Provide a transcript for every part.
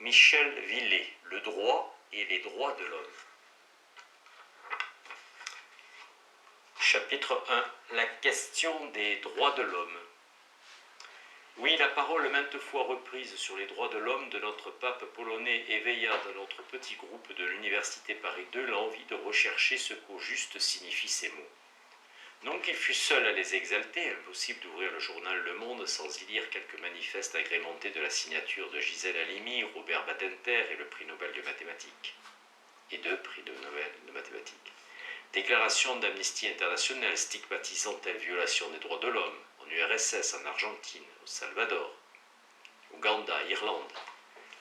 Michel Villet, le droit et les droits de l'homme. Chapitre 1. La question des droits de l'homme. Oui, la parole maintes fois reprise sur les droits de l'homme de notre pape polonais éveilla dans notre petit groupe de l'université Paris II l'envie de rechercher ce qu'au juste signifient ces mots. Non qu'il fût seul à les exalter, impossible d'ouvrir le journal Le Monde sans y lire quelques manifestes agrémentés de la signature de Gisèle Halimi, Robert Badinter et le prix Nobel de mathématiques. Et deux prix Nobel de mathématiques. Déclaration d'Amnesty International stigmatisant telle violation des droits de l'homme en URSS, en Argentine, au Salvador, Ouganda, Irlande.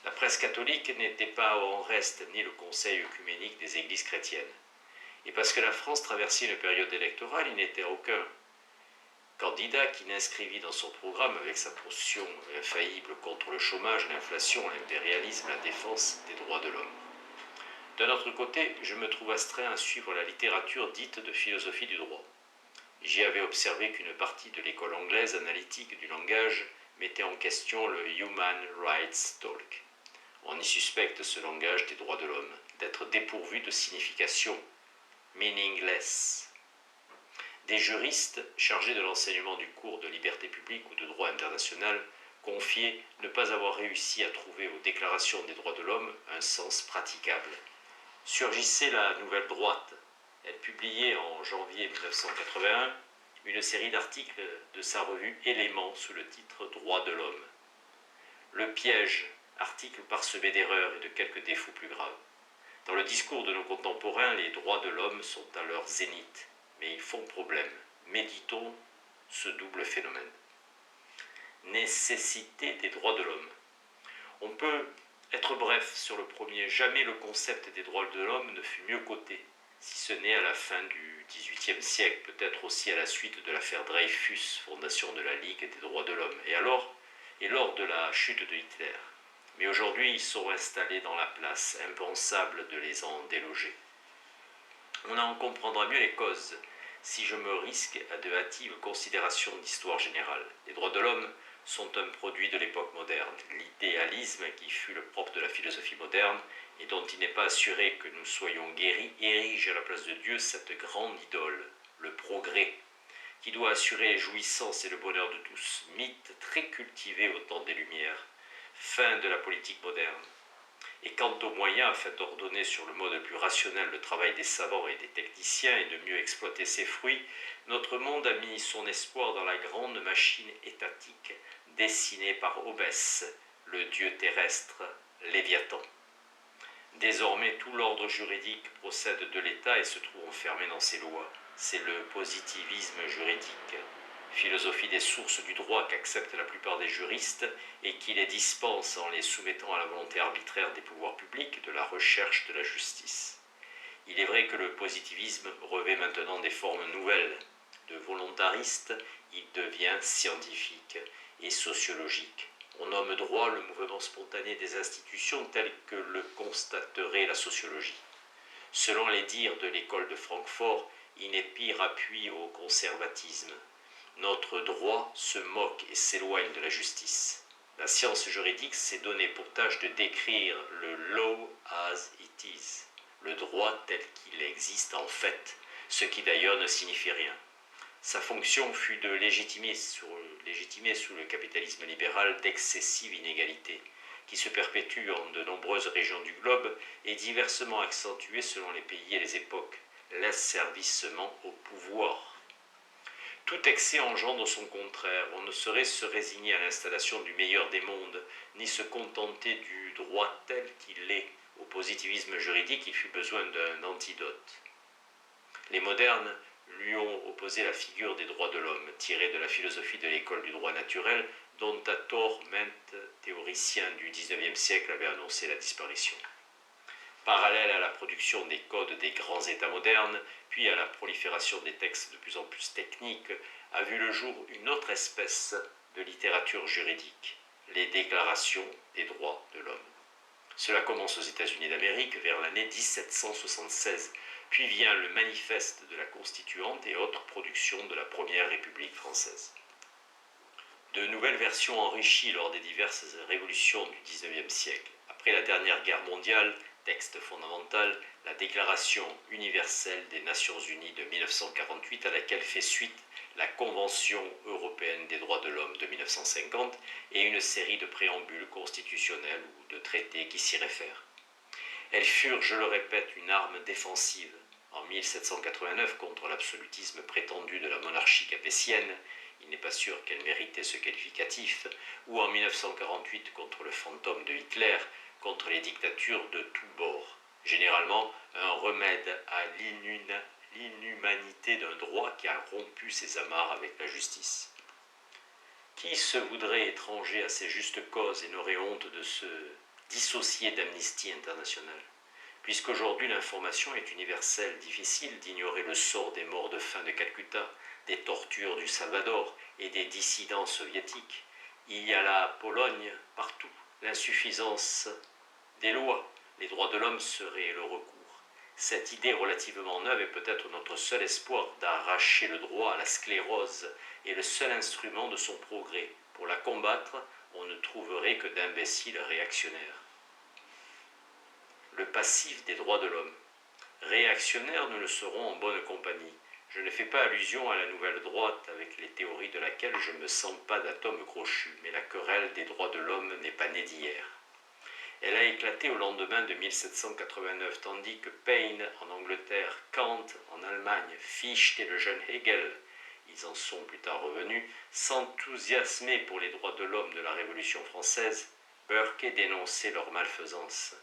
La presse catholique n'était pas en reste ni le conseil œcuménique des églises chrétiennes. Et parce que la France traversait une période électorale, il n'était aucun candidat qui n'inscrivit dans son programme, avec sa position infaillible contre le chômage, l'inflation, l'impérialisme, la défense des droits de l'homme. D'un autre côté, je me trouve astreint à suivre la littérature dite de philosophie du droit. J'y avais observé qu'une partie de l'école anglaise analytique du langage mettait en question le Human Rights Talk. On y suspecte ce langage des droits de l'homme d'être dépourvu de signification, meaningless. Des juristes chargés de l'enseignement du cours de liberté publique ou de droit international confiaient ne pas avoir réussi à trouver aux déclarations des droits de l'homme un sens praticable. Surgissait la Nouvelle Droite. Elle publiait en janvier 1981 une série d'articles de sa revue Éléments sous le titre Droits de l'homme. Le piège, article parsemé d'erreurs et de quelques défauts plus graves. Dans le discours de nos contemporains, les droits de l'homme sont à leur zénith, mais ils font problème. Méditons ce double phénomène. Nécessité des droits de l'homme. On peut être bref sur le premier. Jamais le concept des droits de l'homme ne fut mieux coté, si ce n'est à la fin du XVIIIe siècle, peut-être aussi à la suite de l'affaire Dreyfus, fondation de la Ligue des droits de l'homme, et lors de la chute de Hitler. Mais aujourd'hui, ils sont installés dans la place, impensable de les en déloger. On en comprendra mieux les causes si je me risque à de hâtives considérations d'histoire générale. Les droits de l'homme sont un produit de l'époque moderne. L'idéalisme qui fut le propre de la philosophie moderne et dont il n'est pas assuré que nous soyons guéris érige à la place de Dieu cette grande idole, le progrès, qui doit assurer les jouissances et le bonheur de tous. Mythe très cultivé au temps des Lumières, fin de la politique moderne. Et quant aux moyens, afin d'ordonner sur le mode le plus rationnel le travail des savants et des techniciens et de mieux exploiter ses fruits, notre monde a mis son espoir dans la grande machine étatique dessinée par Obès, le dieu terrestre, Léviathan. Désormais, tout l'ordre juridique procède de l'État et se trouve enfermé dans ses lois. C'est le positivisme juridique, philosophie des sources du droit qu'acceptent la plupart des juristes et qui les dispense en les soumettant à la volonté arbitraire des pouvoirs publics de la recherche de la justice. Il est vrai que le positivisme revêt maintenant des formes nouvelles. De volontariste, il devient scientifique et sociologique. On nomme droit le mouvement spontané des institutions tel que le constaterait la sociologie. Selon les dires de l'école de Francfort, il n'est pire appui au conservatisme. Notre droit se moque et s'éloigne de la justice. La science juridique s'est donné pour tâche de décrire le law as it is, le droit tel qu'il existe en fait, ce qui d'ailleurs ne signifie rien. Sa fonction fut de légitimer sous le capitalisme libéral d'excessives inégalités, qui se perpétuent en de nombreuses régions du globe et diversement accentuées selon les pays et les époques, l'asservissement au pouvoir. Tout excès engendre son contraire. On ne saurait se résigner à l'installation du meilleur des mondes, ni se contenter du droit tel qu'il est. Au positivisme juridique, il fut besoin d'un antidote. Les modernes lui ont opposé la figure des droits de l'homme, tirée de la philosophie de l'école du droit naturel, dont à tort maintes théoriciens du XIXe siècle avaient annoncé la disparition. Parallèle à la production des codes des grands États modernes, puis à la prolifération des textes de plus en plus techniques, a vu le jour une autre espèce de littérature juridique, les déclarations des droits de l'homme. Cela commence aux États-Unis d'Amérique vers l'année 1776, puis vient le Manifeste de la Constituante et autres productions de la Première République française. De nouvelles versions enrichies lors des diverses révolutions du XIXe siècle. Après la dernière guerre mondiale, texte fondamental, la Déclaration universelle des Nations Unies de 1948 à laquelle fait suite la Convention européenne des droits de l'homme de 1950 et une série de préambules constitutionnels ou de traités qui s'y réfèrent. Elles furent, je le répète, une arme défensive en 1789 contre l'absolutisme prétendu de la monarchie capétienne, il n'est pas sûr qu'elle méritait ce qualificatif, ou en 1948 contre le fantôme de Hitler, contre les dictatures de tous bords. Généralement, un remède à l'inhumanité d'un droit qui a rompu ses amarres avec la justice. Qui se voudrait étranger à ces justes causes et n'aurait honte de se dissocier d'Amnesty International? Puisqu'aujourd'hui l'information est universelle, difficile d'ignorer le sort des morts de faim de Calcutta, des tortures du Salvador et des dissidents soviétiques. Il y a la Pologne partout, l'insuffisance des lois, les droits de l'homme seraient le recours. Cette idée relativement neuve est peut-être notre seul espoir d'arracher le droit à la sclérose et le seul instrument de son progrès. Pour la combattre, on ne trouverait que d'imbéciles réactionnaires. Le passif des droits de l'homme. Réactionnaires, nous le serons en bonne compagnie. Je ne fais pas allusion à la nouvelle droite avec les théories de laquelle je ne me sens pas d'atome crochu, mais la querelle des droits de l'homme n'est pas née d'hier. Elle a éclaté au lendemain de 1789, tandis que Paine en Angleterre, Kant en Allemagne, Fichte et le jeune Hegel, ils en sont plus tard revenus, s'enthousiasmaient pour les droits de l'homme de la Révolution française, Burke dénonçait leur malfaisance.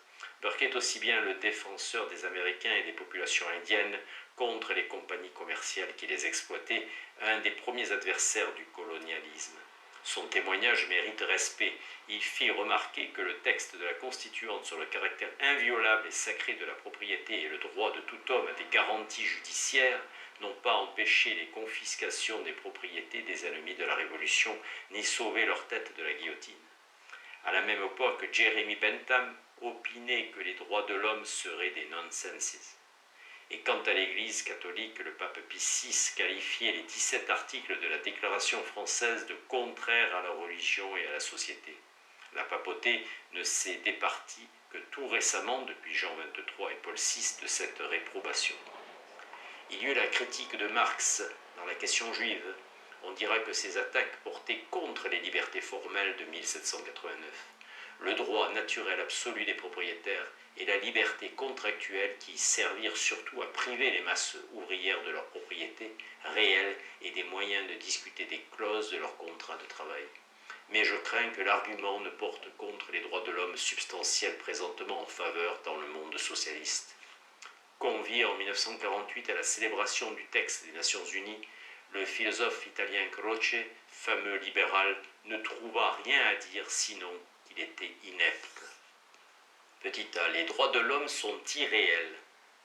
Burke est aussi bien le défenseur des Américains et des populations indiennes contre les compagnies commerciales qui les exploitaient, un des premiers adversaires du colonialisme. Son témoignage mérite respect. Il fit remarquer que le texte de la Constituante sur le caractère inviolable et sacré de la propriété et le droit de tout homme à des garanties judiciaires n'ont pas empêché les confiscations des propriétés des ennemis de la Révolution, ni sauvé leur tête de la guillotine. À la même époque, Jeremy Bentham opinait que les droits de l'homme seraient des nonsenses. Et quant à l'Église catholique, le pape Pie VI qualifiait les 17 articles de la Déclaration française de contraires à la religion et à la société. La papauté ne s'est départie que tout récemment, depuis Jean XXIII et Paul VI, de cette réprobation. Il y eut la critique de Marx dans la question juive. On dira que ces attaques portaient contre les libertés formelles de 1789. Le droit naturel absolu des propriétaires et la liberté contractuelle qui servirent surtout à priver les masses ouvrières de leur propriété réelle et des moyens de discuter des clauses de leur contrat de travail. Mais je crains que l'argument ne porte contre les droits de l'homme substantiels présentement en faveur dans le monde socialiste. Convié en 1948 à la célébration du texte des Nations Unies, le philosophe italien Croce, fameux libéral, ne trouva rien à dire sinon qu'il était inepte. Petit a, les droits de l'homme sont irréels.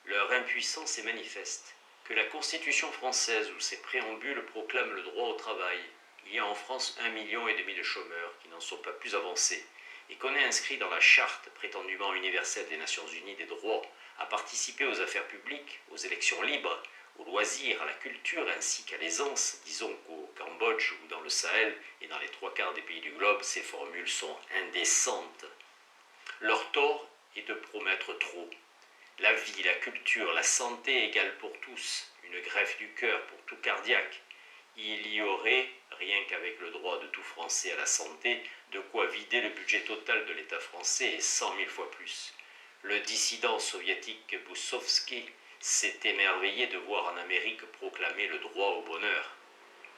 Leur impuissance est manifeste. Que la Constitution française ou ses préambules proclament le droit au travail, il y a en France 1,5 million de chômeurs qui n'en sont pas plus avancés, et qu'on ait inscrit dans la charte prétendument universelle des Nations Unies des droits à participer aux affaires publiques, aux élections libres, aux loisirs, à la culture ainsi qu'à l'aisance, disons qu'au Cambodge ou dans le Sahel et dans les 3/4 des pays du globe, ces formules sont indécentes. Leur tort est de promettre trop. La vie, la culture, la santé égale pour tous, une greffe du cœur pour tout cardiaque. Il y aurait, rien qu'avec le droit de tout Français à la santé, de quoi vider le budget total de l'État français et 100 000 fois plus. Le dissident soviétique Boussovski s'est émerveillé de voir en Amérique proclamer le droit au bonheur.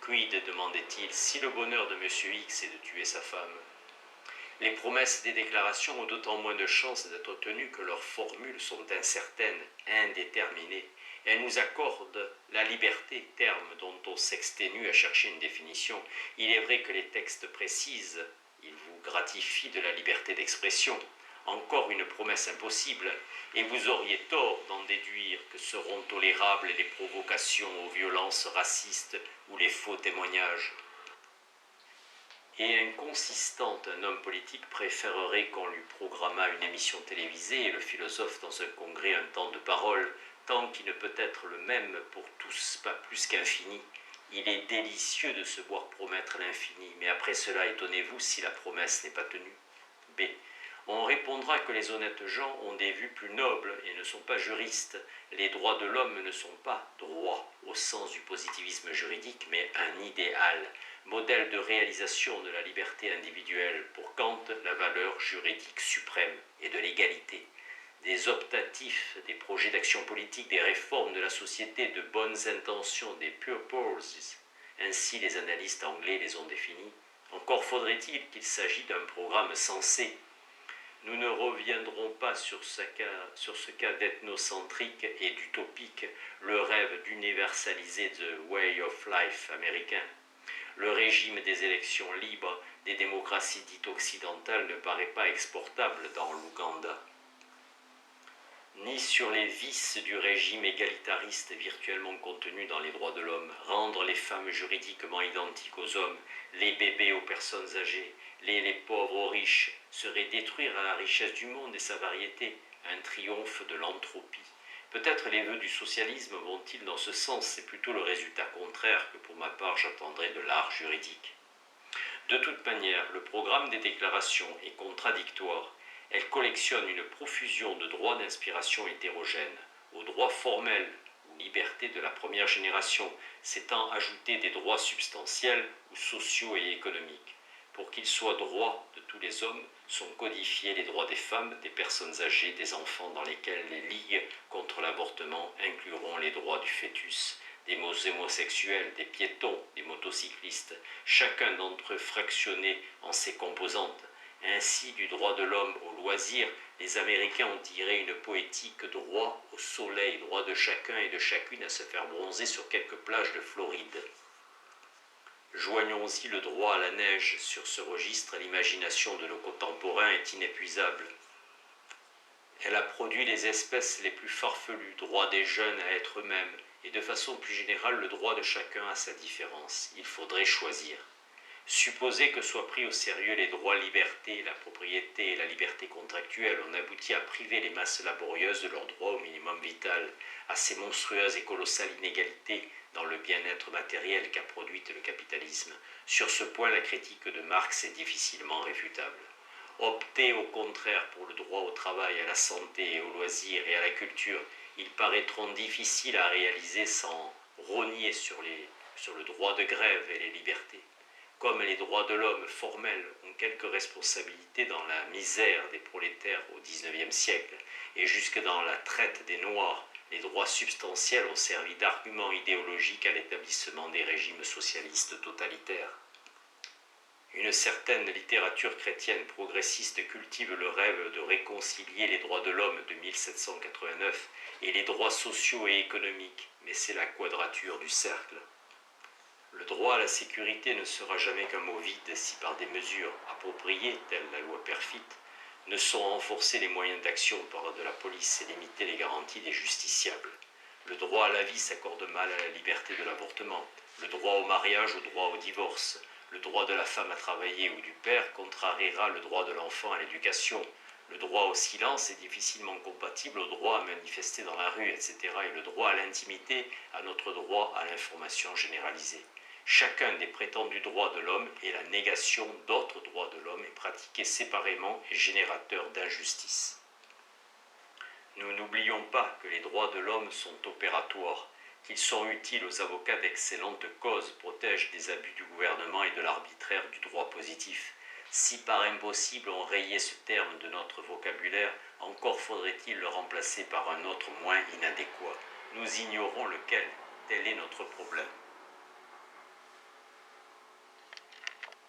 Quid, demandait-il, si le bonheur de M. X est de tuer sa femme? Les promesses des déclarations ont d'autant moins de chances d'être tenues que leurs formules sont incertaines, indéterminées. Elles nous accordent la liberté, terme dont on s'exténue à chercher une définition. Il est vrai que les textes précisent, ils vous gratifient de la liberté d'expression. Encore une promesse impossible, et vous auriez tort d'en déduire que seront tolérables les provocations aux violences racistes ou les faux témoignages. Et inconsistante, un homme politique préférerait qu'on lui programmât une émission télévisée et le philosophe dans un congrès un temps de parole, tant qui ne peut être le même pour tous, pas plus qu'infini. Il est délicieux de se voir promettre l'infini, mais après cela, étonnez-vous si la promesse n'est pas tenue. B. On répondra que les honnêtes gens ont des vues plus nobles et ne sont pas juristes. Les droits de l'homme ne sont pas droits au sens du positivisme juridique, mais un idéal, modèle de réalisation de la liberté individuelle. Pour Kant, la valeur juridique suprême est de l'égalité. Des optatifs, des projets d'action politique, des réformes de la société, de bonnes intentions, des purposes, ainsi les analystes anglais les ont définis. Encore faudrait-il qu'il s'agisse d'un programme sensé. Nous ne reviendrons pas sur ce cas d'ethnocentrique et d'utopique, le rêve d'universaliser the way of life américain. Le régime des élections libres des démocraties dites occidentales ne paraît pas exportable dans l'Ouganda. Ni sur les vices du régime égalitariste virtuellement contenu dans les droits de l'homme, rendre les femmes juridiquement identiques aux hommes, les bébés aux personnes âgées, les pauvres aux riches, serait détruire la richesse du monde et sa variété, un triomphe de l'entropie. Peut-être les vœux du socialisme vont-ils dans ce sens, c'est plutôt le résultat contraire que pour ma part j'attendrai de l'art juridique. De toute manière, le programme des déclarations est contradictoire. Elle collectionne une profusion de droits d'inspiration hétérogènes. Aux droits formels ou libertés de la première génération s'étant ajoutés des droits substantiels ou sociaux et économiques. Pour qu'ils soient droits de tous les hommes, sont codifiés les droits des femmes, des personnes âgées, des enfants, dans lesquels les ligues contre l'avortement incluront les droits du fœtus, des homosexuels, des piétons, des motocyclistes, chacun d'entre eux fractionné en ses composantes. Ainsi, du droit de l'homme au loisir, les Américains ont tiré une poétique droit au soleil, droit de chacun et de chacune à se faire bronzer sur quelques plages de Floride. Joignons-y le droit à la neige. Sur ce registre, l'imagination de nos contemporains est inépuisable. Elle a produit les espèces les plus farfelues, droit des jeunes à être eux-mêmes, et de façon plus générale le droit de chacun à sa différence. Il faudrait choisir. Supposer que soient pris au sérieux les droits liberté, la propriété et la liberté contractuelle, on aboutit à priver les masses laborieuses de leur droit au minimum vital, à ces monstrueuses et colossales inégalités dans le bien-être matériel qu'a produite le capitalisme. Sur ce point, la critique de Marx est difficilement réfutable. Opter au contraire pour le droit au travail, à la santé et aux loisirs et à la culture, ils paraîtront difficiles à réaliser sans rogner sur le droit de grève et les libertés. Comme les droits de l'homme formels ont quelques responsabilités dans la misère des prolétaires au XIXe siècle et jusque dans la traite des Noirs, les droits substantiels ont servi d'argument idéologique à l'établissement des régimes socialistes totalitaires. Une certaine littérature chrétienne progressiste cultive le rêve de réconcilier les droits de l'homme de 1789 et les droits sociaux et économiques, mais c'est la quadrature du cercle. Le droit à la sécurité ne sera jamais qu'un mot vide si par des mesures appropriées, telles la loi Perfit, ne sont renforcés les moyens d'action par de la police et limiter les garanties des justiciables. Le droit à la vie s'accorde mal à la liberté de l'avortement, le droit au mariage au droit au divorce, le droit de la femme à travailler ou du père contrariera le droit de l'enfant à l'éducation. Le droit au silence est difficilement compatible au droit à manifester dans la rue, etc. Et le droit à l'intimité à notre droit à l'information généralisée. Chacun des prétendus droits de l'homme est la négation d'autres droits de l'homme et pratiqué séparément est générateur d'injustice. Nous n'oublions pas que les droits de l'homme sont opératoires, qu'ils sont utiles aux avocats d'excellentes causes, protègent des abus du gouvernement et de l'arbitraire du droit positif. Si par impossible on rayait ce terme de notre vocabulaire, encore faudrait-il le remplacer par un autre moins inadéquat. Nous ignorons lequel. Tel est notre problème.